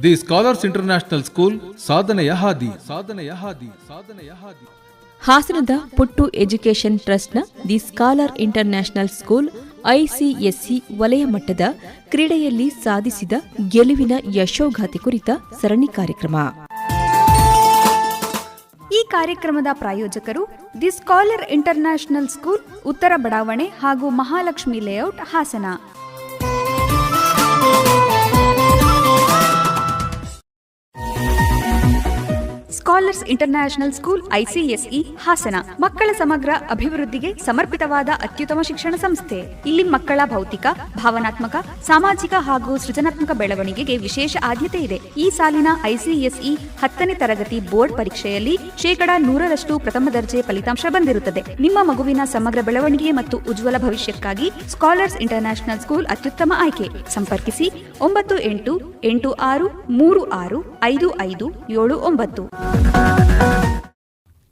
The scholars international school ಸಾಧನೆಯ ಹಾದಿ. ಹಾಸನದ ಪುಟ್ಟು ಎಜುಕೇಷನ್ ಟ್ರಸ್ಟ್ನ the scholar international school ICSE ವಲಯ ಮಟ್ಟದ ಕ್ರೀಡೆಯಲ್ಲಿ ಸಾಧಿಸಿದ ಗೆಲುವಿನ ಯಶೋಗಾಥೆ ಕುರಿತ ಸರಣಿ ಕಾರ್ಯಕ್ರಮ. ಈ ಕಾರ್ಯಕ್ರಮದ ಪ್ರಾಯೋಜಕರು ದಿ ಸ್ಕಾಲರ್ ಇಂಟರ್ನ್ಯಾಷನಲ್ ಸ್ಕೂಲ್, ಉತ್ತರ ಬಡಾವಣೆ ಹಾಗೂ Mahalakshmi layout, Hassan. Scholars international school ICSE Hassan ಮಕ್ಕಳ ಸಮಗ್ರ ಅಭಿವೃದ್ಧಿಗೆ ಸಮರ್ಪಿತವಾದ ಅತ್ಯುತ್ತಮ ಶಿಕ್ಷಣ ಸಂಸ್ಥೆ. ಇಲ್ಲಿ ಮಕ್ಕಳ ಭೌತಿಕ, ಭಾವನಾತ್ಮಕ, ಸಾಮಾಜಿಕ ಹಾಗೂ ಸೃಜನಾತ್ಮಕ ಬೆಳವಣಿಗೆಗೆ ವಿಶೇಷ ಆದ್ಯತೆ ಇದೆ. ಈ ಸಾಲಿನ ಐಸಿಎಸ್ಇ 10ನೇ ತರಗತಿ ಬೋರ್ಡ್ ಪರೀಕ್ಷೆಯಲ್ಲಿ 100% ಪ್ರಥಮ ದರ್ಜೆ ಫಲಿತಾಂಶ ಬಂದಿರುತ್ತದೆ. ನಿಮ್ಮ ಮಗುವಿನ ಸಮಗ್ರ ಬೆಳವಣಿಗೆ ಮತ್ತು ಉಜ್ವಲ ಭವಿಷ್ಯಕ್ಕಾಗಿ ಸ್ಕಾಲರ್ಸ್ ಇಂಟರ್ನ್ಯಾಷನಲ್ ಸ್ಕೂಲ್ ಅತ್ಯುತ್ತಮ ಆಯ್ಕೆ. ಸಂಪರ್ಕಿಸಿ 9886365579.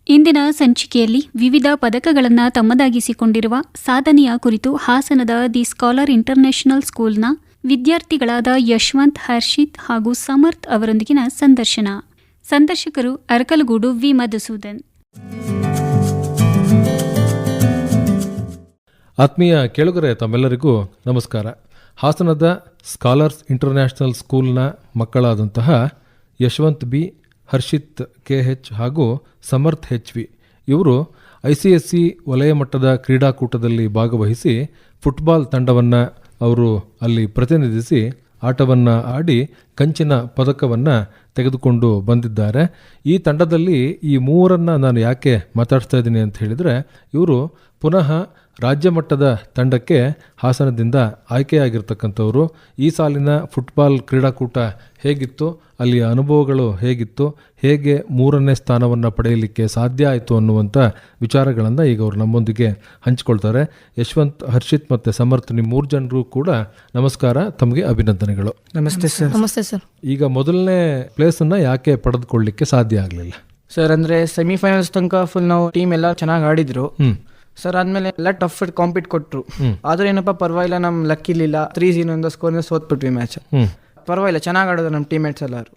ಇಂದಿನ ಸಂಚಿಕೆಯಲ್ಲಿ ವಿವಿಧ ಪದಕಗಳನ್ನು ತಮ್ಮದಾಗಿಸಿಕೊಂಡಿರುವ ಸಾಧನೆಯ ಕುರಿತು ಹಾಸನದ ದಿ ಸ್ಕಾಲರ್ ಇಂಟರ್ನ್ಯಾಷನಲ್ ಸ್ಕೂಲ್ನ ವಿದ್ಯಾರ್ಥಿಗಳಾದ ಯಶವಂತ್, ಹರ್ಷಿತ್ ಹಾಗೂ ಸಮರ್ಥ್ ಅವರೊಂದಿಗಿನ ಸಂದರ್ಶನ. ಸಂದರ್ಶಕರು ಅರಕಲಗೂಡು ವಿ. ಮಧುಸೂದನ್. ಆತ್ಮೀಯ ಕೇಳುಗರೆ, ತಮ್ಮೆಲ್ಲರಿಗೂ ನಮಸ್ಕಾರ. ಹಾಸನದ ಸ್ಕಾಲರ್ಸ್ ಇಂಟರ್ನ್ಯಾಷನಲ್ ಸ್ಕೂಲ್ನ ಮಕ್ಕಳಾದಂತಹ ಯಶವಂತ್ ಬಿ, ಹರ್ಷಿತ್ KH ಹಾಗೂ ಸಮರ್ಥ್ HV ಇವರು ICSE ವಲಯ ಮಟ್ಟದ ಕ್ರೀಡಾಕೂಟದಲ್ಲಿ ಭಾಗವಹಿಸಿ ಫುಟ್ಬಾಲ್ ತಂಡವನ್ನು ಅವರು ಅಲ್ಲಿ ಪ್ರತಿನಿಧಿಸಿ ಆಟವನ್ನು ಆಡಿ ಕಂಚಿನ ಪದಕವನ್ನು ತೆಗೆದುಕೊಂಡು ಬಂದಿದ್ದಾರೆ. ಈ ತಂಡದಲ್ಲಿ ಈ ಮೂವರನ್ನು ನಾನು ಯಾಕೆ ಮಾತಾಡ್ತಾ ಇದ್ದೀನಿ ಅಂತ ಹೇಳಿದರೆ, ಇವರು ಪುನಃ ರಾಜ್ಯ ಮಟ್ಟದ ತಂಡಕ್ಕೆ ಹಾಸನದಿಂದ ಆಯ್ಕೆಯಾಗಿರ್ತಕ್ಕಂಥವರು. ಈ ಸಾಲಿನ ಫುಟ್ಬಾಲ್ ಕ್ರೀಡಾಕೂಟ ಹೇಗಿತ್ತು, ಅಲ್ಲಿಯ ಅನುಭವಗಳು ಹೇಗಿತ್ತು, ಹೇಗೆ 3ನೇ ಸ್ಥಾನವನ್ನು ಪಡೆಯಲಿಕ್ಕೆ ಸಾಧ್ಯ ಆಯಿತು ಅನ್ನುವಂಥ ವಿಚಾರಗಳನ್ನು ಈಗ ಅವರು ನಮ್ಮೊಂದಿಗೆ ಹಂಚಿಕೊಳ್ತಾರೆ. ಯಶವಂತ್, ಹರ್ಷಿತ್ ಮತ್ತು ಸಮರ್ಥ್, ನಿಮ್ಮ 3 ಜನರು ಕೂಡ ನಮಸ್ಕಾರ, ತಮಗೆ ಅಭಿನಂದನೆಗಳು. ನಮಸ್ತೆ ಸರ್. ನಮಸ್ತೆ ಸರ್. ಈಗ ಮೊದಲನೇ ಪ್ಲೇಸನ್ನು ಯಾಕೆ ಪಡೆದುಕೊಳ್ಳಲಿಕ್ಕೆ ಸಾಧ್ಯ ಆಗಲಿಲ್ಲ ಸರ್? ಅಂದರೆ ಸೆಮಿಫೈನಲ್ಸ್ ತನಕ ಫುಲ್ ನಾವು ಟೀಮ್ ಎಲ್ಲ ಚೆನ್ನಾಗಿ ಆಡಿದ್ರು ಸರ್. ಆದ್ಮೇಲೆ ಎಲ್ಲ ಟಫ್ ಕಾಂಪೀಟ್ ಕೊಟ್ಟರು. ಆದ್ರೆ ಏನಪ್ಪ ಪರವಾಗಿಲ್ಲ, ನಮ್ ಲಕ್ ಇರ್ಲಿಲ್ಲ. 3-0 ಸ್ಕೋರ್ ಸೋತ್ಬಿಟ್ವಿ ಮ್ಯಾಚ್. ಪರವಾಗಿಲ್ಲ, ಚೆನ್ನಾಗಿ ಆಡೋದು ನಮ್ಮ ಟೀಮ್ಮೇಟ್ಸ್ ಎಲ್ಲರೂ.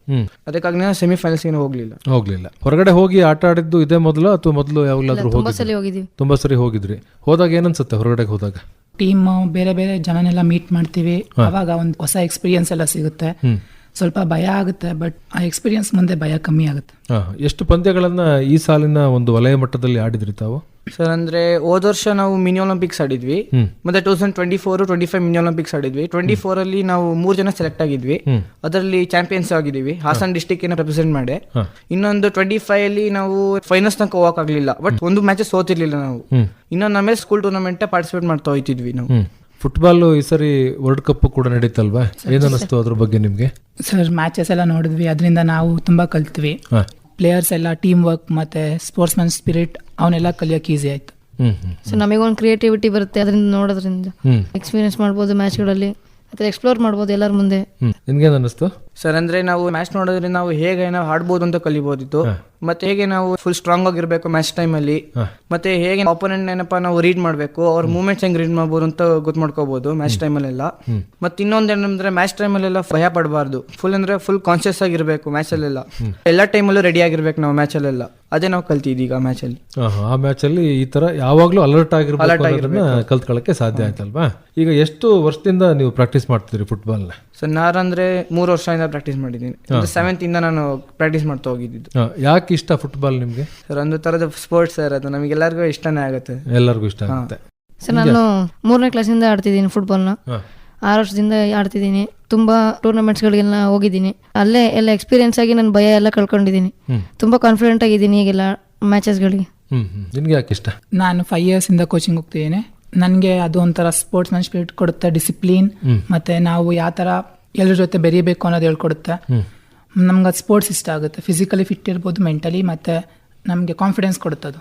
ಅದಕ್ಕಾಗಿ ಸೆಮಿಫೈನಲ್ಸ್ ಹೋಗ್ಲಿಲ್ಲ. ಹೊರಗಡೆ ಹೋಗಿ ಆಟ ಆಡಿದ್ದು ಇದೇ ಮೊದಲು ಅಥವಾ ಮೊದಲು ಯಾವಾಗಲಾದ್ರೂ ಹೋಗಿದ್ವಿ? ತುಂಬಾ ಸರಿ ಹೋಗಿದ್ರಿ. ಹೋದಾಗ ಏನನ್ಸುತ್ತೆ ಹೊರಗಡೆ ಹೋದಾಗ? ಟೀಮ್ ಬೇರೆ ಬೇರೆ ಜನನೆಲ್ಲ ಮೀಟ್ ಮಾಡ್ತೀವಿ. ಅವಾಗ ಒಂದು ಹೊಸ ಎಕ್ಸ್ಪೀರಿಯನ್ಸ್ ಎಲ್ಲ ಸಿಗುತ್ತೆ. ಸ್ವಲ್ಪ ಭಯ ಆಗುತ್ತೆ, ಬಟ್ ಆ ಎಕ್ಸ್ಪೀರಿಯನ್ಸ್ ಮುಂದೆ ಭಯ ಕಮ್ಮಿ ಆಗುತ್ತೆ. ಎಷ್ಟು ಪಂದ್ಯಗಳನ್ನ ಈ ಸಾಲಿನ ಒಂದು ವಲಯ ಮಟ್ಟದಲ್ಲಿ ಆಡಿದ್ರಿ ತಾವು? ಸರ್ ಅಂದ್ರೆ ಹೋದ ವರ್ಷ ನಾವು ಮಿನಿ ಒಲಿಂಪಿಕ್ಸ್ ಆಡಿದ್ವಿ, ಮತ್ತೆ 2024-25 ಮಿನಿ ಒಲಿಂಪಿಕ್ಸ್ ಆಡಿದ್ವಿ. 24 ಅಲ್ಲಿ ನಾವು 3 ಜನ ಸೆಲೆಕ್ಟ್ ಆಗಿದ್ವಿ. ಅದರಲ್ಲಿ ಚಾಂಪಿಯನ್ಸ್ ಆಗಿದ್ದೀವಿ, ಹಾಸನ್ ಡಿಸ್ಟಿಕ್ ರೆಪ್ರೆಸೆಂಟ್ ಮಾಡಿ. ಇನ್ನೊಂದು 25 ಅಲ್ಲಿ ನಾವು ಫೈನಲ್ಸ್ ತನಕ ಹೋಗಕ್ ಆಗ್ಲಿಲ್ಲ, ಬಟ್ ಒಂದು ಮ್ಯಾಚ್ ಸೋತಿರ್ಲಿಲ್ಲ ನಾವು. ಇನ್ನೊಂದು ಆಮೇಲೆ ಸ್ಕೂಲ್ ಟೂರ್ನಮೆಂಟ್ ಪಾರ್ಟಿಸಿಪೇಟ್ ಮಾಡ್ತಾ ಹೋಯ್ತಿದ್ವಿ ನಾವು. ಫುಟ್ಬಾಲ್ ಈ ಸರಿ ವರ್ಲ್ಡ್ ಕಪ್ ಕೂಡ ನಡೀತಲ್ವಾ, ಏನನ್ನಿಸ್ತು ಅದ್ರ ಬಗ್ಗೆ ನಿಮ್ಗೆ? ಸರ್ ಮ್ಯಾಚಸ್ ಎಲ್ಲ ನೋಡಿದ್ವಿ, ಅದರಿಂದ ನಾವು ತುಂಬಾ ಕಲ್ತ್ವಿ. ಪ್ಲೇಯರ್ಸ್ ಎಲ್ಲ ಟೀಮ್ ವರ್ಕ್ ಮತ್ತೆ ಸ್ಪೋರ್ಟ್ಸ್ ಮ್ಯಾನ್ ಸ್ಪಿರಿಟ್ ಅವನ್ನೆಲ್ಲ ಕಲಿಯೋಕೆ ಈಸಿ ಆಯ್ತು. ಸೊ ನಮಗೊಂದು ಕ್ರಿಯೇಟಿವಿಟಿ ಬರುತ್ತೆ ಅದರಿಂದ, ನೋಡೋದ್ರಿಂದ ಎಕ್ಸ್ಪೀರಿಯನ್ಸ್ ಮಾಡ್ಬೋದು, ಮ್ಯಾಚ್ಗಳಲ್ಲಿ ಅಥವಾ ಎಕ್ಸ್ಪ್ಲೋರ್ ಮಾಡ್ಬೋದು ಎಲ್ಲರ ಮುಂದೆ. ನಿಮ್ಗೇನು ಅನ್ನಿಸ್ತು ಸರ್? ಅಂದ್ರೆ ನಾವು ಮ್ಯಾಚ್ ನೋಡೋದ್ರಿಂದ ನಾವು ಹೇಗೆ ನಾವು ಆಡ್ಬೋದು ಅಂತ ಕಲಿಬೋದಿತ್ತು, ಮತ್ತೆ ಹೇಗೆ ನಾವು ಫುಲ್ ಸ್ಟ್ರಾಂಗ್ ಆಗಿರ್ಬೇಕು ಮ್ಯಾಚ್ ಟೈಮ್ ಅಲ್ಲಿ, ಮತ್ತೆ ಹೇಗೆ ಆಪೋನೆಂಟ್ ಏನಪ್ಪ ನಾವು ರೀಡ್ ಮಾಡ್ಬೇಕು, ಅವ್ರ ಮೂವ್ಮೆಂಟ್ಸ್ ಹೆಂಗ್ ರೀಡ್ ಮಾಡ್ಬೋದು ಅಂತ ಗೊತ್ತು ಮಾಡ್ಕೋಬಹುದು ಮ್ಯಾಚ್ ಟೈಮ್ ಅಲ್ಲೆಲ್ಲ. ಮತ್ತೆ ಇನ್ನೊಂದ್ ಏನಂದ್ರೆ ಮ್ಯಾಚ್ ಟೈಮ್ ಅಲ್ಲೆಲ್ಲ ಭಯ ಪಡಬಾರ್ದು, ಫುಲ್ ಕಾನ್ಶಿಯಸ್ ಆಗಿರ್ಬೇಕು ಮ್ಯಾಚ್ ಅಲ್ಲೆಲ್ಲ. ಎಲ್ಲಾ ಟೈಮಲ್ಲೂ ರೆಡಿ ಆಗಿರ್ಬೇಕು ನಾವು ಮ್ಯಾಚ್ ಅಲ್ಲೆಲ್ಲ. ಅದೇ ನಾವು ಕಲ್ತಿದ್ವಿ ಈಗ ಮ್ಯಾಚ್ ಅಲ್ಲಿ. ಆ ಮ್ಯಾಚ್ ಅಲ್ಲಿ ಈ ತರ ಯಾವಾಗ್ಲೂ ಅಲರ್ಟ್ ಆಗಿರ್ಬೇಕು ಕಲ್ತ್ಕೊಳ್ಳಕ್ಕೆ ಸಾಧ್ಯ ಆಯ್ತಲ್ವಾ? ಈಗ ಎಷ್ಟು ವರ್ಷದಿಂದ ನೀವು ಪ್ರಾಕ್ಟೀಸ್ ಮಾಡ್ತಿದ್ರಿ ಫುಟ್ಬಾಲ್ ನ? ಸರ್ ನಾರಂದ್ರೆ 3 ವರ್ಷದಿಂದ ಪ್ರಾಕ್ಟೀಸ್ ಮಾಡಿದ್ದೀನಿ. 7th ಇಂದ ನಾನು ಪ್ರಾಕ್ಟೀಸ್ ಮಾಡ್ತಾ ಹೋಗಿದ್ದು. ಯಾಕೆ ಇಷ್ಟ ಫುಟ್ಬಾಲ್ ನಿಮ್ಗೆ? ಸರ್ ಒಂದು ತರದ ಸ್ಪೋರ್ಟ್ಸ್ ಸರ್, ಅದು ನಮಗೆಲ್ಲರಿಗೂ ಇಷ್ಟನೇ ಆಗುತ್ತೆ. ಎಲ್ಲರಿಗೂ ಇಷ್ಟ ಆಗುತ್ತೆ. ಸರ್ ನಾನು 3ನೇ ಕ್ಲಾಸಿಂದ ಆಡ್ತಿದ್ದೀನಿ ಫುಟ್ಬಾಲ್ನ. 6 ವರ್ಷದಿಂದ ಆಡ್ತಿದ್ದೀನಿ. ತುಂಬಾ ಟೂರ್ನಮೆಂಟ್ಸ್ ಗಳಿಗೆಲ್ಲ ಹೋಗಿದ್ದೀನಿ. ಅಲ್ಲೇ ಎಲ್ಲ ಎಕ್ಸ್ಪೀರಿಯನ್ಸ್ ಆಗಿ ನನ್ನ ಭಯ ಎಲ್ಲ ಕಳ್ಕೊಂಡಿದ್ದೀನಿ. ತುಂಬಾ ಕಾನ್ಫಿಡೆಂಟ್ ಆಗಿದ್ದೀನಿ ಈಗೆಲ್ಲ ಮ್ಯಾಚಸ್ ಗಳಿಗೆ. ನಿಮ್ಗೆ ಯಾಕೆ ಇಷ್ಟ? ನಾನು 5 years ಇಂದ ಕೋಚಿಂಗ್ ಹೋಗ್ತಿದ್ದೀನಿ. ನನಗೆ ಅದು ಒಂಥರ ಸ್ಪೋರ್ಟ್ಸ್ ಮ್ಯಾನ್ ಸ್ಪಿರಿಟ್ ಕೊಡುತ್ತೆ, ಡಿಸಿಪ್ಲಿನ್, ಮತ್ತೆ ನಾವು ಯಾವ ತರ ಎಲ್ಲರ ಜೊತೆ ಬೆರೀಬೇಕು ಅನ್ನೋದು ಹೇಳ್ಕೊಡುತ್ತೆ. ನಮ್ಗೆ ಸ್ಪೋರ್ಟ್ಸ್ ಇಷ್ಟ ಆಗುತ್ತೆ. ಫಿಸಿಕಲಿ ಫಿಟ್ ಇರ್ಬೋದು, ಮೆಂಟಲಿ, ಮತ್ತೆ ನಮಗೆ ಕಾನ್ಫಿಡೆನ್ಸ್ ಕೊಡುತ್ತದು.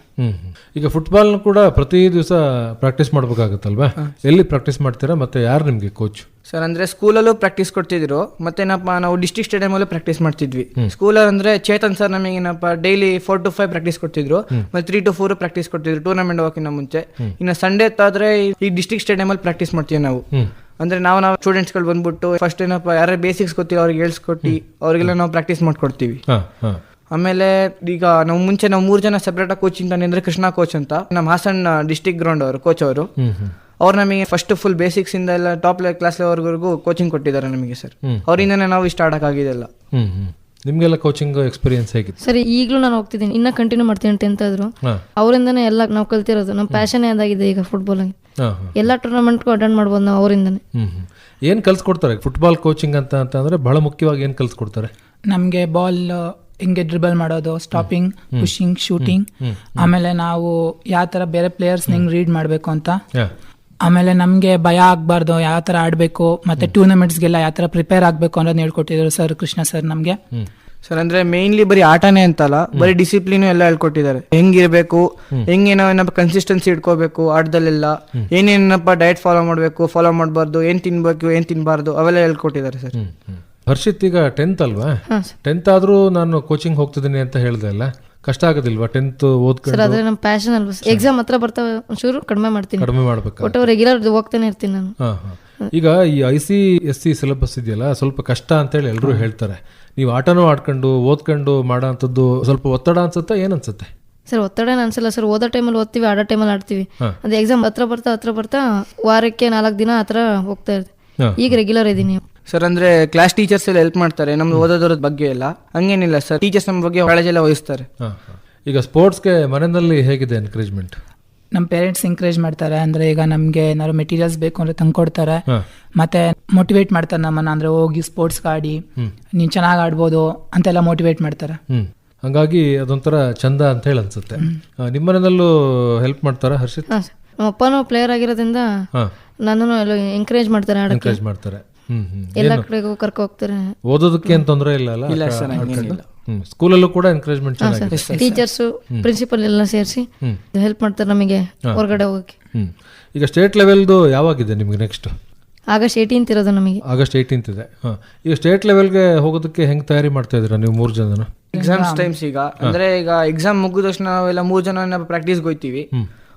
ಈಗ ಫುಟ್ಬಾಲ್ ಕೂಡ ಪ್ರತಿ ದಿವಸ ಪ್ರಾಕ್ಟೀಸ್ ಮಾಡ್ಬೇಕಾಗತ್ತಲ್ವಾ? ಎಲ್ಲಿ ಪ್ರಾಕ್ಟೀಸ್ ಮಾಡ್ತೀರಾ ಮತ್ತೆ ಯಾರು ನಿಮ್ಗೆ ಕೋಚ್? ಸರ್ ಅಂದ್ರೆ ಸ್ಕೂಲಲ್ಲೂ ಪ್ರಾಕ್ಟೀಸ್ ಕೊಡ್ತಿದ್ರು, ಮತ್ತೆ ನಾವು ಡಿಸ್ಟ್ರಿಕ್ಟ್ ಸ್ಟೇಡಿಯಂ ಅಲ್ಲೂ ಪ್ರಾಕ್ಟೀಸ್ ಮಾಡ್ತಿದ್ವಿ. ಸ್ಕೂಲಲ್ಲಿ ಅಂದ್ರೆ ಚೇತನ್ ಸರ್ ನಮಗೆ ಡೈಲಿ 4 to 5 ಪ್ರಾಕ್ಟೀಸ್ ಕೊಡ್ತಿದ್ರು, ಮತ್ತೆ 3 to 4 ಪ್ರಾಕ್ಟೀಸ್ ಕೊಡ್ತಿದ್ರು ಟೂರ್ನಮೆಂಟ್ ಹೋಗೋಕ್ಕಿಂತ ಮುಂಚೆ. ಇನ್ನು ಸಂಡೇ ಆದ್ರೆ ಈ ಡಿಸ್ಟ್ರಿಕ್ಟ್ ಸ್ಟೇಡಿಯಂ ಅಲ್ಲಿ ಪ್ರಾಕ್ಟೀಸ್ ಮಾಡ್ತೀವಿ ನಾವು. ಅಂದ್ರೆ ನಾವು ಸ್ಟೂಡೆಂಟ್ಸ್ಗಳು ಬಂದ್ಬಿಟ್ಟು ಫಸ್ಟ್ ಏನಪ್ಪ ಯಾರು ಬೇಸಿಕ್ಸ್ ಗೊತ್ತಿಲ್ಲ ಅವ್ರಿಗೆ ಹೇಳ್ಸ್ಕೊಟ್ಟು ಅವ್ರಿಗೆಲ್ಲ ನಾವು ಪ್ರಾಕ್ಟೀಸ್ ಮಾಡ್ಕೊಡ್ತೀವಿ. ಆಮೇಲೆ ಈಗ ನಾವು ಮುಂಚೆ 3 ಜನ ಸೆಪರೇಟ್ ಆಗಿ ಕೋಚಿಂಗ್ ಅಂದ್ರೆ ಕೃಷ್ಣ ಕೋಚ್ ಅಂತ ನಮ್ಮ ಹಾಸನ್ ಡಿಸ್ಟ್ರಿಕ್ಟ್ ಗ್ರೌಂಡ್ ಅವರು ಕೋಚ್ ಅವರು. ಅವ್ರು ನಮಗೆ ಫಸ್ಟ್ ಫುಲ್ ಬೇಸಿಕ್ಸ್ ಇಂದ ಎಲ್ಲ ಟಾಪ್ ಕ್ಲಾಸ್ ಲೆವೆಲ್ವರೆಗೂ ಕೋಚಿಂಗ್ ಕೊಟ್ಟಿದ್ದಾರೆ ನಮಗೆ ಸರ್. ಅವರಿಂದನೇ ನಾವು ಇಷ್ಟ ಆಡಕ್ಕಾಗಿದೆಲ್ಲ. ನಿಮ್ಗೆಲ್ಲ ಕೋಚಿಂಗ್ ಎಕ್ಸ್ಪೀರಿಯನ್ಸ್ ಹೇಗಿತ್ತು ಸರಿ? ಈಗಲೂ ನಾನು ಹೋಗ್ತಿದ್ದೀನಿ, ಇನ್ನ ಕಂಟಿನ್ಯೂ ಮಾಡ್ತೀನಿ 10th ಆದ್ರು. ಅವರಿಂದನೇ ಎಲ್ಲ ನಾವು ಕಲ್ತಿರೋದು. ನಮ್ಮ ಪ್ಯಾಷನ್ ಅದಾಗಿದೆ ಈಗ ಫುಟ್ಬಾಲ್ ಆಗಿ. ಎಲ್ಲ ಟೂರ್ನಮೆಂಟ್ಗೂ ಅಟೆಂಡ್ ಮಾಡ್ಬೋದು ನಾವು ಅವರಿಂದನೇ. ಏನ್ ಕಲ್ಸ್ಕೊಡ್ತಾರೆ ಫುಟ್ಬಾಲ್ ಕೋಚಿಂಗ್ ಅಂತ ಅಂದ್ರೆ ಬಹಳ ಮುಖ್ಯವಾಗಿ ಏನ್ ಕಲ್ಸ್ಕೊಡ್ತಾರೆ? ನಮಗೆ ಬಾಲ್ ಹಿಂಗೆ ಡ್ರಿಬಲ್ ಮಾಡೋದು, ಸ್ಟಾಪಿಂಗ್, ಪುಷಿಂಗ್, ಶೂಟಿಂಗ್, ಆಮೇಲೆ ನಾವು ಯಾವ ತರ ಬೇರೆ ಪ್ಲೇಯರ್ಸ್ ಹೆಂಗ್ ರೀಡ್ ಮಾಡಬೇಕು ಅಂತ, ಆಮೇಲೆ ನಮಗೆ ಭಯ ಆಗ್ಬಾರ್ದು, ಯಾವ ತರ ಆಡಬೇಕು, ಮತ್ತೆ ಟೂರ್ನಮೆಂಟ್ಸ್ಗೆಲ್ಲ ಯಾವ ತರ ಪ್ರಿಪೇರ್ ಆಗಬೇಕು ಅನ್ನೋದು ಹೇಳ್ಕೊಟ್ಟಿದ್ರು ಸರ್ ಕೃಷ್ಣ ಸರ್ ನಮಗೆ. ಸರ್ ಅಂದ್ರೆ ಮೇನ್ಲಿ ಬರೀ ಆಟನೇ ಅಂತಲ್ಲ, ಬರೀ ಡಿಸಿಪ್ಲಿನ್ ಎಲ್ಲ ಹೇಳ್ಕೊಟ್ಟಿದ್ದಾರೆ. ಹೆಂಗಿರ್ಬೇಕು, ಹೆಂಗೇನಪ್ಪ ಕನ್ಸಿಸ್ಟೆನ್ಸಿ ಇಟ್ಕೋಬೇಕು ಆಟದಲ್ಲೆಲ್ಲ, ಏನೇನಪ್ಪ ಡಯಟ್ ಫಾಲೋ ಮಾಡಬೇಕು, ಫಾಲೋ ಮಾಡಬಾರ್ದು, ಏನ್ ತಿನ್ಬೇಕು ಏನ್ ತಿನ್ಬಾರ್ದು ಅವೆಲ್ಲ ಹೇಳ್ಕೊಟ್ಟಿದ್ದಾರೆ ಸರ್. ಹರ್ಷಿತ್ ಈಗ 10th ಅಲ್ವಾ? 10th ಆದ್ರೂ ನಾನು ಕೋಚಿಂಗ್ ಹೋಗ್ತಿದ್ದೀನಿ ಅಂತ ಹೇಳ್ದೆ ಅಲ್ಲ, ಕಷ್ಟ ಆಗೋದಿಲ್ವಾ 10th ಓದ್ಕೊಂಡು? ಸರ್ ಅದೇ ನಮ್ಮ ಪ್ಯಾಷನ್ ಅಲ್ವಾ. ಎಕ್ಸಾಮ್ ಹತ್ರ ಬರ್ತಾವೆ, ಒಂಚೂರು ಕಡಿಮೆ ಮಾಡ್ತೀನಿ, ಕಡಿಮೆ ಮಾಡ್ಬೇಕು. ಒಟ್ಟು ರೆಗ್ಯುಲರ್ ಹೋಗ್ತಾನೆ ಇರ್ತೀನಿ ನಾನು. ಈಗ ಈ ICSE ಸಿಲೆಬಸ್ ಇದೆಯಲ್ಲ ಸ್ವಲ್ಪ ಕಷ್ಟ ಅಂತೇಳಿ ಎಲ್ಲರೂ ಹೇಳ್ತಾರೆ. ನೀವು ಆಟನೂ ಆಡ್ಕೊಂಡು ಓದ್ಕೊಂಡು ಮಾಡೋ ಅಂಥದ್ದು ಸ್ವಲ್ಪ ಒತ್ತಡ ಅನ್ಸುತ್ತಾ, ಏನ್ ಅನ್ಸುತ್ತೆ? ಸರ್ ಒತ್ತಡ ಅನ್ಸಲ್ಲ ಸರ್. ಓದೋ ಟೈಮಲ್ಲಿ ಓದ್ತೀವಿ, ಆಡೋ ಟೈಮಲ್ಲಿ ಆಡ್ತೀವಿ. ಅದೇ ಎಕ್ಸಾಮ್ ಹತ್ರ ಬರ್ತಾ ವಾರಕ್ಕೆ 4 ದಿನ ಆ ಥರ ಹೋಗ್ತಾ ಇರ್ತೀವಿ. ಈಗ ರೆಗ್ಯುಲರ್ ಇದ್ದೀನಿ ಸರ್. ಅಂದ್ರೆ ಕ್ಲಾಸ್ ಟೀಚರ್ಸ್ ಎಲ್ಲ ಹೆಲ್ಪ್ ಮಾಡ್ತಾರೆ ನಮ್ದು ಓದೋದ್ರ ಬಗ್ಗೆ ಎಲ್ಲ. ಹಂಗೇನಿಲ್ಲ ಸರ್, ಟೀಚರ್ಸ್ ನಮ್ಮ ಬಗ್ಗೆ ಕಾಳಜಿ ಎಲ್ಲ ವಹಿಸ್ತಾರೆ. ಈಗ ಸ್ಪೋರ್ಟ್ಸ್ಗೆ ಮನೆಯಲ್ಲಿ ಹೇಗಿದೆ ಎನ್ಕರೇಜ್ಮೆಂಟ್? ನಮ್ಮ ಪೇರೆಂಟ್ಸ್ ಎಂಕರೇಜ್ ಮಾಡ್ತಾರೆ. ಅಂದ್ರೆ ಈಗ ನಮ್ಗೆ ಏನಾದ್ರು ಮೆಟೀರಿಯಲ್ಸ್ ಬೇಕು ಅಂದ್ರೆ ತಂದ್ಕೊಡ್ತಾರೆ, ಮತ್ತೆ ಮೋಟಿವೇಟ್ ಮಾಡ್ತಾರೆ ನಮ್ಮನ್ನ. ಅಂದ್ರೆ ಹೋಗಿ ಸ್ಪೋರ್ಟ್ಸ್ ಆಡಿ, ನೀನ್ ಚೆನ್ನಾಗಿ ಆಡ್ಬೋದು ಅಂತೆಲ್ಲ ಮೋಟಿವೇಟ್ ಮಾಡ್ತಾರೆ. ಹಂಗಾಗಿ ಅದೊಂಥರ ಚಂದ ಅಂತ ಹೇಳಿ ಅನ್ಸುತ್ತೆ. ನಿಮ್ಮ ಮನೆಯಲ್ಲೂ ಹೆಲ್ಪ್ ಮಾಡ್ತಾರ ಹರ್ಷಿತ್? ನಮ್ಮ ಅಪ್ಪನೂ ಪ್ಲೇಯರ್ ಆಗಿರೋದ್ರಿಂದ ನನ್ನನ್ನು ಎಂಕರೇಜ್ ಮಾಡ್ತಾರೆ, ಎಂಕರೇಜ್ ಮಾಡ್ತಾರೆ. ಎಲ್ಲ ಕಡೆಗೂ ಕರ್ಕೊ ಹೋಗ್ತಾರೆ. ಓದೋದಕ್ಕೆ ಏನ್ ತೊಂದರೆ ಇಲ್ಲ ಅಲ್ಲ? ಸ್ಕೂಲಲ್ಲೂ ಕೂಡ ಎನ್ಕರೇಜ್ಮೆಂಟ್ ಚೆನ್ನಾಗಿದೆ. ಟೀಚರ್ಸ್, ಪ್ರಿನ್ಸಿಪಲ್ ಎಲ್ಲ ಸೇರಿಸಿ ಹೆಲ್ಪ್ ಮಾಡ್ತಾರೆ ನಮಗೆ ಹೊರಗಡೆ ಹೋಗಕ್ಕೆ. ಈಗ ಸ್ಟೇಟ್ ಲೆವೆಲ್ದು ಯಾವಾಗಿದೆ ನಿಮ್ಗೆ ನೆಕ್ಸ್ಟ್? ಆಗಸ್ಟ್ 18 ಇರೋದು ನಮಗೆ. ಆಗಸ್ಟ್ 18 ಇದೆ. ಈಗ ಸ್ಟೇಟ್ ಲೆವೆಲ್ಗೆ ಹೋಗೋದಕ್ಕೆ ಹೆಂಗ್ ತಯಾರಿ ಮಾಡ್ತಾ ಇದೀರಾ ನೀವು 3 ಜನ? ಎಕ್ಸಾಮ್ಸ್ ಟೈಮ್ಸ್ ಈಗ ಅಂದ್ರೆ ಈಗ ಎಕ್ಸಾಮ್ ಮುಗಿದ ತಕ್ಷಣ ನಾವೆಲ್ಲ 3 ಜನ ಪ್ರಾಕ್ಟೀಸ್ಗೆ ಹೋಗ್ತೀವಿ.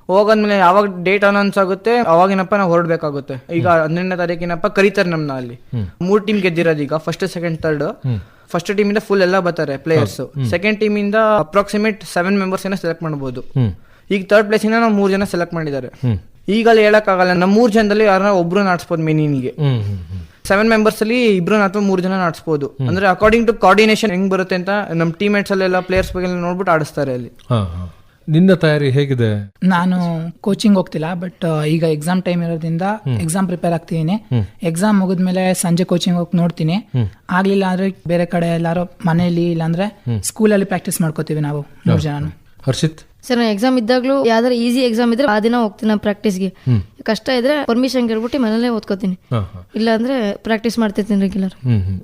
ಹೋಗದ್ಮೇಲೆ ಯಾವಾಗ ಡೇಟ್ ಅನೌನ್ಸ್ ಆಗುತ್ತೆ ಅವಾಗಿನಪ್ಪ ನಾವು ಹೊರಡ್ಬೇಕಾಗುತ್ತೆ. ಈಗ 12ನೇ ತಾರೀಕಿನಪ್ಪ ಕರೀತಾರೆ ನಮ್ನ. ಅಲ್ಲಿ 3 ಟೀಮ್ ಗೆದ್ದಿರೋದು ಈಗ, first, second, third. First team ಇಂದ ಫುಲ್ ಎಲ್ಲ ಬರ್ತಾರೆ ಪ್ಲೇಯರ್ಸ್. ಸೆಕೆಂಡ್ ಟೀಮ್ ಇಂದ ಅಪ್ರಾಕ್ಸಿಮೇಟ್ 7 ಮೆಂಬರ್ಸ್ ಸೆಲೆಕ್ಟ್ ಮಾಡಬಹುದು. ಈಗ ಥರ್ಡ್ ಪ್ಲೇಸ್ ಇಂದ ನಾವು 3 ಜನ ಸೆಲೆಕ್ಟ್ ಮಾಡಿದ್ದಾರೆ. ಈಗ ಅಲ್ಲಿ ಹೇಳಕ್ ಆಗಲ್ಲ, ನಮ್ಮ 3 ಜನದಲ್ಲಿ ಯಾರನ್ನ ಒಬ್ರು ನಾಡ್ಸ್ಬೋದು. ಮೆನಿಗೆ 7 ಮೆಂಬರ್ಸ್ ಅಲ್ಲಿ 2 ಅಥವಾ 3 ಜನ ನಾಡ್ಸ್ಬೋದು. ಅಂದ್ರೆ ಅಕಾರ್ಡಿಂಗ್ ಟು ಕೋಆರ್ಡಿನೇಷನ್ ಹೆಂಗ್ ಬರುತ್ತೆ ಅಂತ ನಮ್ಮ ಟೀಮ್ಮೇಟ್ಸ್ ಅಲ್ಲೆಲ್ಲ ಪ್ಲೇಯರ್ಸ್ ಬಗ್ಗೆ ನೋಡ್ಬಿಟ್ಟು ಆಡಿಸ್ತಾರೆ ಅಲ್ಲಿ. ನಿನ್ನ ತಯಾರಿ ಹೇಗಿದೆ? ನಾನು ಕೋಚಿಂಗ್ ಹೋಗ್ತಿಲ್ಲ, ಬಟ್ ಈಗ ಎಕ್ಸಾಮ್ ಟೈಮ್ ಇರೋದ್ರಿಂದ ಎಕ್ಸಾಮ್ ಪ್ರಿಪೇರ್ ಆಗ್ತಿದ್ದೀನಿ. ಎಕ್ಸಾಮ್ ಮುಗಿದ್ಮೇಲೆ ಸಂಜೆ ಕೋಚಿಂಗ್ ಹೋಗಿ ನೋಡ್ತೀನಿ. ಆಗ್ಲಿಲ್ಲ ಅಂದ್ರೆ ಬೇರೆ ಕಡೆ ಎಲ್ಲಾರು ಮನೆಯಲ್ಲಿ ಇಲ್ಲಾಂದ್ರೆ ಸ್ಕೂಲಲ್ಲಿ ಪ್ರಾಕ್ಟೀಸ್ ಮಾಡ್ಕೋತೀವಿ ನಾವು 3 ಜನ. ಹರ್ಷಿತ್ ಸರ್ ನಾನು ಎಕ್ಸಾಮ್ ಇದ್ದಾಗಲೂ ಯಾವ್ದಾರು ಈಸಿ ಎಕ್ಸಾಮ್ ಇದ್ರೆ ಆ ದಿನ ಹೋಗ್ತೀನಿ ಪ್ರಾಕ್ಟೀಸ್ಗೆ. ಕಷ್ಟ ಇದ್ರೆ ಪರ್ಮಿಷನ್ ಕೇಳ್ಬಿಟ್ಟು ಮನೇಲೆ ಓದ್ಕೋತೀನಿ, ಇಲ್ಲ ಅಂದ್ರೆ ಪ್ರಾಕ್ಟೀಸ್ ಮಾಡ್ತಿರ್ತೀನಿ ರೆಗ್ಯುಲರ್.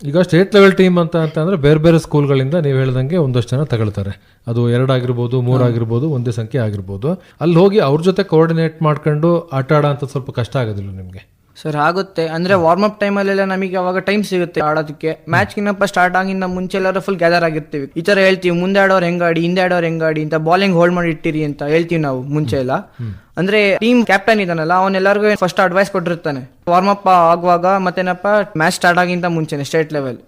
ಈಗ ಸ್ಟೇಟ್ ಲೆವೆಲ್ ಟೀಮ್ ಅಂತ ಅಂದ್ರೆ ಬೇರೆ ಬೇರೆ ಸ್ಕೂಲ್ಗಳಿಂದ ನೀವು ಹೇಳ್ದಂಗೆ ಒಂದಷ್ಟು ಜನ ತಗೊಳ್ತಾರೆ. ಅದು 2 ಆಗಿರ್ಬೋದು, 3 ಆಗಿರ್ಬೋದು, ಒಂದೇ ಸಂಖ್ಯೆ ಆಗಿರ್ಬೋದು. ಅಲ್ಲಿ ಹೋಗಿ ಅವ್ರ ಜೊತೆ ಕೋಆರ್ಡಿನೇಟ್ ಮಾಡ್ಕೊಂಡು ಆಟ ಆಡೋ ಅಂತ ಸ್ವಲ್ಪ ಕಷ್ಟ ಆಗೋದಿಲ್ಲ ನಿಮ್ಗೆ? ಸರ್ ಆಗುತ್ತೆ. ಅಂದ್ರೆ ವಾರ್ಮ್ ಅಪ್ ಟೈಮ್ ಅಲ್ಲೆಲ್ಲ ನಮಗೆ ಅವಾಗ ಟೈಮ್ ಸಿಗುತ್ತೆ ಆಡೋದಕ್ಕೆ. ಮ್ಯಾಚ್ ಗಿನ್ನಪ್ಪ ಸ್ಟಾರ್ಟ್ ಆಗಿಂದ ಮುಂಚೆ ಎಲ್ಲರೂ ಫುಲ್ ಗ್ಯಾದರ್ ಆಗಿರ್ತೀವಿ. ಈ ತರ ಹೇಳ್ತೀವಿ, ಮುಂದೆ ಆಡೋರು ಹೆಂಗಾಡಿ, ಹಿಂದೆ ಆಡೋರು ಹೆಂಗಾಡಿ ಅಂತ, ಬಾಲಿಂಗ್ ಹೋಲ್ಡ್ ಮಾಡಿ ಇಟ್ಟಿರಿ ಅಂತ ಹೇಳ್ತೀವಿ ನಾವು ಮುಂಚೆ ಎಲ್ಲ. ಅಂದ್ರೆ ಟೀಮ್ ಕ್ಯಾಪ್ಟನ್ ಇದಾನಲ್ಲ ಅವನೆಲ್ಲರಿಗೂ ಫಸ್ಟ್ ಅಡ್ವೈಸ್ ಕೊಟ್ಟಿರ್ತಾನೆ ವಾರ್ಮ್ ಅಪ್ ಆಗುವಾಗ. ಮತ್ತೇನಪ್ಪ ಮ್ಯಾಚ್ ಸ್ಟಾರ್ಟ್ ಆಗಿಂತ ಮುಂಚೆನೆ ಸ್ಟೇಟ್ ಲೆವೆಲ್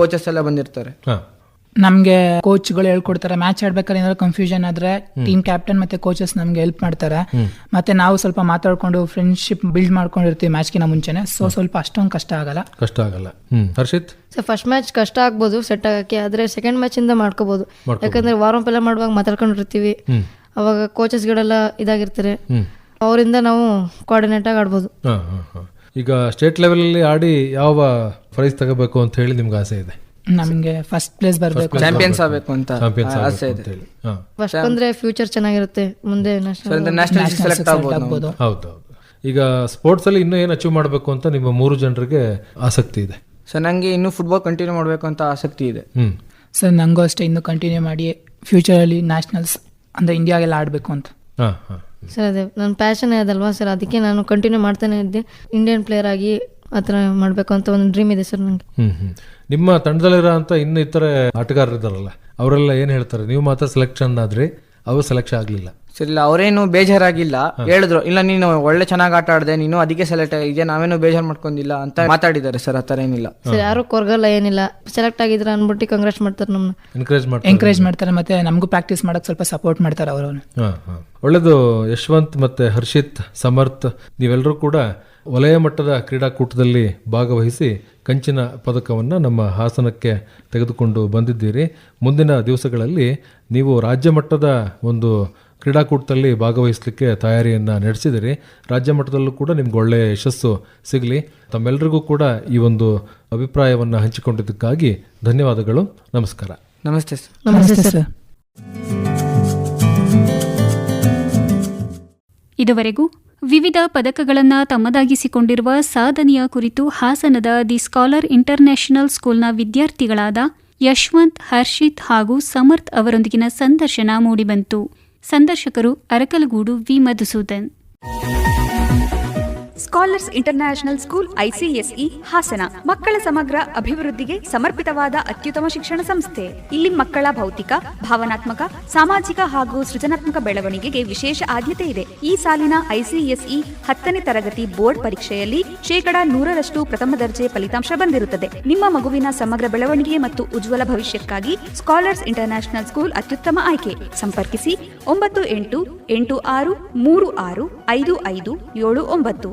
ಕೋಚಸ್ ಎಲ್ಲ ಬಂದಿರ್ತಾರೆ. ನಮ್ಗೆ ಕೋಚ್ಗಳು ಹೇಳ್ಕೊಡ್ತಾರೆ. ಮ್ಯಾಚ್ ಆಡ್ಬೇಕಾದ್ರೆ ಏನಾದ್ರು ಕನ್ಫ್ಯೂಷನ್ ಆದ್ರೆ ಟೀಮ್ ಕ್ಯಾಪ್ಟನ್ ಮತ್ತೆ ಕೋಚಸ್ ನಮ್ಗೆ ಹೆಲ್ಪ್ ಮಾಡ್ತಾರೆ. ಮತ್ತೆ ನಾವು ಸ್ವಲ್ಪ ಮಾತಾಡ್ಕೊಂಡು ಫ್ರೆಂಡ್ಶಿಪ್ ಬಿಲ್ಡ್ ಮಾಡ್ಕೊಂಡಿರ್ತೀವಿ ಮ್ಯಾಚ್ಗಿನ ಮುಂಚೆನೆ. ಸೊ ಸ್ವಲ್ಪ ಅಷ್ಟೊಂದು ಕಷ್ಟ ಆಗಲ್ಲ. ಹರ್ಷಿತ್ ಸರ್ ಫಸ್ಟ್ ಮ್ಯಾಚ್ ಕಷ್ಟ ಆಗ್ಬೋದು ಸೆಟ್ ಆಗಕ್ಕೆ, ಆದ್ರೆ ಸೆಕೆಂಡ್ ಮ್ಯಾಚ್ ಇಂದ ಮಾಡ್ಕೋಬಹುದು. ಯಾಕಂದ್ರೆ ವಾರ್ಮ್ ಅಪ್ ಎಲ್ಲ ಮಾಡುವಾಗ ಮಾತಾಡ್ಕೊಂಡಿರ್ತೀವಿ, ಅವಾಗ ಕೋಚಸ್ಗಳೆಲ್ಲ ಇದಾಗಿರ್ತಾರೆ, ಅವರಿಂದ ನಾವು ಕೋಆರ್ಡಿನೇಟ್ ಆಗಿ ಆಡ್ಬೋದು. ಈಗ ಸ್ಟೇಟ್ ಲೆವೆಲ್ ಅಲ್ಲಿ ಆಡಿ ಯಾವ ಪ್ರೈಸ್ ತಗೋಬೇಕು ಅಂತ ಹೇಳಿ ನಿಮ್ಗೆ ಆಸೆ ಇದೆ? ನಮ್ಗೆ ಫಸ್ಟ್ ಪ್ಲೇಸ್ ಬರಬೇಕು, ಚಾಂಪಿಯನ್ಸ್ ಆಗಬೇಕು ಅಂತ ಆಸೆ ಇದೆ. ಫಸ್ಟ್ ಬಂದ್ರೆ ಫ್ಯೂಚರ್ ಚೆನ್ನಾಗಿರುತ್ತೆ, ಮುಂದೆ ನ್ಯಾಷನಲ್ ಸೆಲೆಕ್ಟ್ ಆಗ್ಬೋದು. ಹೌದೌದು. ಈಗ ಸ್ಪೋರ್ಟ್ಸ್ ಅಲ್ಲಿ ಇನ್ನೂ ಏನು ಅಚೀವ್ ಮಾಡಬೇಕು ಅಂತ ನಿಮ್ಮ 3 ಜನರಿಗೆ ಆಸಕ್ತಿ ಇದೆ? ಸರ್ ನಂಗೆ ಇನ್ನೂ ಫುಟ್ಬಾಲ್ ಕಂಟಿನ್ಯೂ ಮಾಡಬೇಕು ಅಂತ ಆಸಕ್ತಿ ಇದೆ. ಸರ್ ನಂಗೂ ಅಷ್ಟೇ, ಇನ್ನೂ ಕಂಟಿನ್ಯೂ ಮಾಡಿ ಫ್ಯೂಚರ್ ಅಲ್ಲಿ ನ್ಯಾಷನಲ್ಸ್ ಅಂದ್ರೆ ಇಂಡಿಯಾಗೆಲ್ಲ ಆಡ್ಬೇಕು ಅಂತ. ಸರ್ ಅದೇ ನನ್ನ ಪ್ಯಾಷನ್ ಅದಲ್ವಾ ಸರ್, ಅದಕ್ಕೆ ನಾನು ಕಂಟಿನ್ಯೂ ಮಾಡ್ತಾನೆ ಇದ್ದೆ. ಇಂಡಿಯನ್ ಪ್ಲೇಯರ್ ಆಗಿ ಆ ಥರ ಮಾಡಬೇಕು ಅಂತ ಒಂದು ಡ್ರೀಮ್ ಇದೆ ಸರ್ ನನಗೆ. ನಿಮ್ಮ ತಂಡದಲ್ಲಿರೋ ಅಂತ ಇನ್ನು ಇತರ ಆಟಗಾರರಿದ್ದಾರಲ್ಲ, ಅವರೆಲ್ಲ ಏನು ಹೇಳ್ತಾರೆ? ನೀವು ಮಾತ್ರ ಸೆಲೆಕ್ಷನ್ ಆದ್ರಿ, ಅವು ಸೆಲೆಕ್ಷನ್ ಆಗಲಿಲ್ಲ. ಸರ್ ಇಲ್ಲ, ಅವರೇನು ಬೇಜಾರಾಗಿಲ್ಲ, ಹೇಳಿದ್ರು ಇಲ್ಲ ನೀನು ಒಳ್ಳೆ ಚೆನ್ನಾಗಿ ಆಟ ಆಡಿದೆ, ನೀನು ಅದಕ್ಕೆ ಸೆಲೆಕ್ಟ್ ಆಗಿದೆ, ನಾವೇನು ಬೇಜಾರು ಮಾಡ್ಕೊಂಡಿಲ್ಲ ಅಂತ ಮಾತಾಡಿದ್ದಾರೆ ಸರ್. ಆ ಥರ ಏನಿಲ್ಲ ಸರ್, ಯಾರು ಕೊರಗಲ್ಲ, ಏನಿಲ್ಲ. ಸೆಲೆಕ್ಟ್ ಆಗಿದ್ರ ಅನ್ಬಿಟ್ಟು ಕಾಂಗ್ರೆಸ್ ಮಾಡ್ತಾರೆ, ನಮ್ಮನ್ನ ಎಂಕರೇಜ್ ಮಾಡ್ತಾರೆ, ಮತ್ತೆ ನಮಗೂ ಪ್ರಾಕ್ಟೀಸ್ ಮಾಡಕ್ ಸ್ವಲ್ಪ ಸಪೋರ್ಟ್ ಮಾಡ್ತಾರೆ ಅವರು. ಒಳ್ಳೆದು. ಯಶವಂತ್ ಮತ್ತೆ ಹರ್ಷಿತ್, ಸಮರ್ಥ್, ನೀವೆಲ್ಲರೂ ಕೂಡ ವಲಯ ಮಟ್ಟದ ಕ್ರೀಡಾಕೂಟದಲ್ಲಿ ಭಾಗವಹಿಸಿ ಕಂಚಿನ ಪದಕವನ್ನು ನಮ್ಮ ಹಾಸನಕ್ಕೆ ತೆಗೆದುಕೊಂಡು ಬಂದಿದ್ದೀರಿ. ಮುಂದಿನ ದಿವಸಗಳಲ್ಲಿ ನೀವು ರಾಜ್ಯ ಮಟ್ಟದ ಒಂದು ಕ್ರೀಡಾಕೂಟದಲ್ಲಿ ಭಾಗವಹಿಸಲಿಕ್ಕೆ ತಯಾರಿಯನ್ನು ನಡೆಸಿದಿರಿ. ರಾಜ್ಯ ಮಟ್ಟದಲ್ಲೂ ಕೂಡ ನಿಮ್ಗೆ ಒಳ್ಳೆಯ ಯಶಸ್ಸು ಸಿಗಲಿ. ತಮ್ಮೆಲ್ಲರಿಗೂ ಕೂಡ ಈ ಒಂದು ಅಭಿಪ್ರಾಯವನ್ನು ಹಂಚಿಕೊಂಡಿದ್ದಕ್ಕಾಗಿ ಧನ್ಯವಾದಗಳು. ನಮಸ್ಕಾರ. ನಮಸ್ತೆ ಸರ್. ನಮಸ್ತೆ ಸರ್. ಇದುವರೆಗೂ ವಿವಿಧ ಪದಕಗಳನ್ನು ತಮ್ಮದಾಗಿಸಿಕೊಂಡಿರುವ ಸಾಧನೆಯ ಕುರಿತು ಹಾಸನದ ದಿ ಸ್ಕಾಲರ್ ಇಂಟರ್ನ್ಯಾಷನಲ್ ಸ್ಕೂಲ್ನ ವಿದ್ಯಾರ್ಥಿಗಳಾದ ಯಶವಂತ್, ಹರ್ಷಿತ್ ಹಾಗೂ ಸಮರ್ಥ್ ಅವರೊಂದಿಗಿನ ಸಂದರ್ಶನ ಮೂಡಿಬಂತು. ಸಂದರ್ಶಕರು Arkalgud V. Madhusudan. Scholars international school ICSE Hassan ಮಕ್ಕಳ ಸಮಗ್ರ ಅಭಿವೃದ್ಧಿಗೆ ಸಮರ್ಪಿತವಾದ ಅತ್ಯುತ್ತಮ ಶಿಕ್ಷಣ ಸಂಸ್ಥೆ. ಇಲ್ಲಿ ಮಕ್ಕಳ ಭೌತಿಕ, ಭಾವನಾತ್ಮಕ, ಸಾಮಾಜಿಕ ಹಾಗೂ ಸೃಜನಾತ್ಮಕ ಬೆಳವಣಿಗೆಗೆ ವಿಶೇಷ ಆದ್ಯತೆ ಇದೆ. ಈ ಸಾಲಿನ ICSE 10ನೇ ತರಗತಿ ಬೋರ್ಡ್ ಪರೀಕ್ಷೆಯಲ್ಲಿ 100% ಪ್ರಥಮ ದರ್ಜೆ ಫಲಿತಾಂಶ ಬಂದಿರುತ್ತದೆ. ನಿಮ್ಮ ಮಗುವಿನ ಸಮಗ್ರ ಬೆಳವಣಿಗೆ ಮತ್ತು ಉಜ್ವಲ ಭವಿಷ್ಯಕ್ಕಾಗಿ ಸ್ಕಾಲರ್ಸ್ ಇಂಟರ್ನ್ಯಾಷನಲ್ ಸ್ಕೂಲ್ ಅತ್ಯುತ್ತಮ ಆಯ್ಕೆ. ಸಂಪರ್ಕಿಸಿ 9886365579.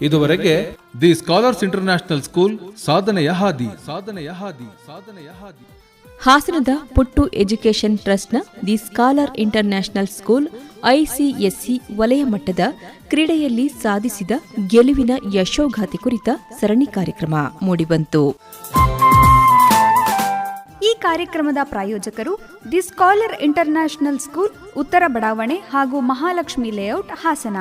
ಇದುವರೆಗೆ ದಿ ಸ್ಕಾಲರ್ಸ್ ಇಂಟರ್ನ್ಯಾಷನಲ್ ಸ್ಕೂಲ್ ಸಾಧನೆಯ ಹಾದಿ. ಹಾಸನದ ಪುಟ್ಟು ಎಜುಕೇಷನ್ ಟ್ರಸ್ಟ್ನ the scholar international school ICSE ವಲಯ ಮಟ್ಟದ ಕ್ರೀಡೆಯಲ್ಲಿ ಸಾಧಿಸಿದ ಗೆಲುವಿನ ಯಶೋಗಾಥೆ ಕುರಿತ ಸರಣಿ ಕಾರ್ಯಕ್ರಮ ಮೂಡಿಬಂತು. ಈ ಕಾರ್ಯಕ್ರಮದ ಪ್ರಾಯೋಜಕರು ದಿ ಸ್ಕಾಲರ್ ಇಂಟರ್ನ್ಯಾಷನಲ್ ಸ್ಕೂಲ್, ಉತ್ತರ ಬಡಾವಣೆ ಹಾಗೂ ಮಹಾಲಕ್ಷ್ಮಿ ಲೇಔಟ್, ಹಾಸನ.